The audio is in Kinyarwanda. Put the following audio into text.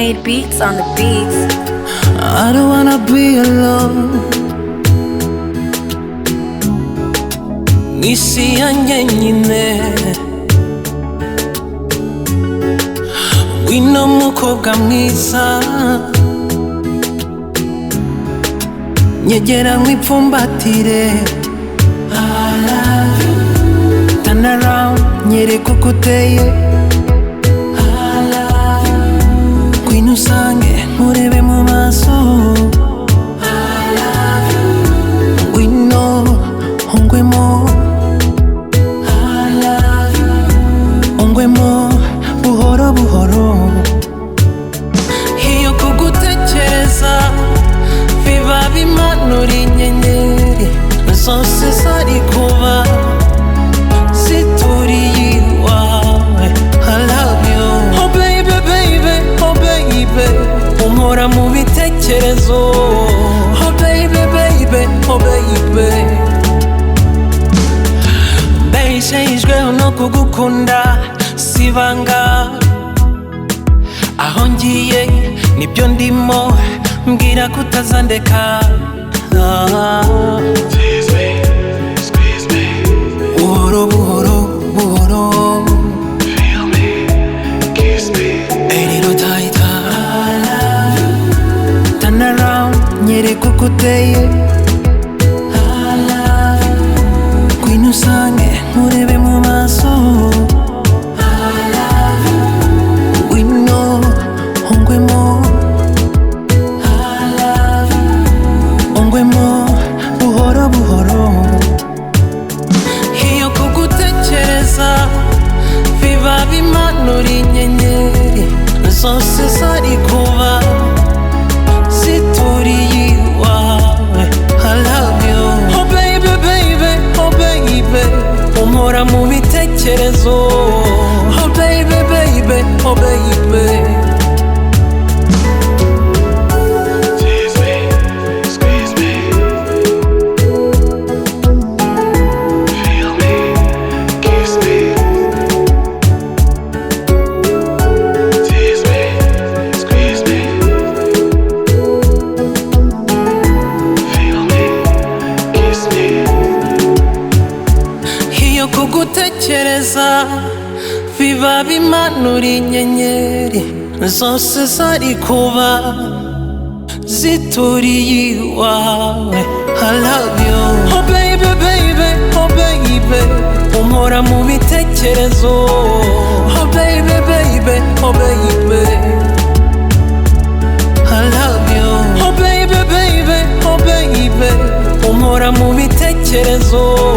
Made beats on the beats. I don't wanna be alone. Isi yanjye nyine, wino mukobwa mwiza, nyegera nkwipfumbatire. I love you. Turn around, nyereka uko uteye. I love you. Ngwino usange nkurebe mu maso. I love you. Ngwino ungwemo. I love you. Ungwemo buhoro buhoro. Iyo kugutekereza biba bimanura inyenyeri zose zari kuba zituriye iwawe. I love you. Oh baby baby, oh baby, umpora mu bitekerezo. Oh baby baby, oh baby, mbeshejweho no kugukunda sibanga. Aho ngiye nibyo ndimo, mbwira ko utazandeka. Tease me, squeeze me, Buhoro buhoro buhoro. feel me, kiss me. A little tighter. I love you. Turn around, nyereka uko uteye. I love you. Ngwino usange nkurebe mu maso. I love you. Ngwino ungwemo. I love you. Ungwemo buhoro buhoro. Iyo kugutekereza biba bimanura inyenyeri zose zari kuba zituriye iwawe. I love you. Oh baby baby, oh baby, umpora mu bitekerezo. Oh baby baby, oh baby. Tease me, squeeze me, feel me, kiss me. Tease me, squeeze me, feel me, kiss me. Iyo kugutekereza biba bimanura inyenyeri zose zari kuba zituriye iwawe. I love you. Oh baby baby, oh baby, umpora mu bitekerezo. Oh baby baby, oh baby, I love you. Oh baby baby, oh baby, umpora mu bitekerezo.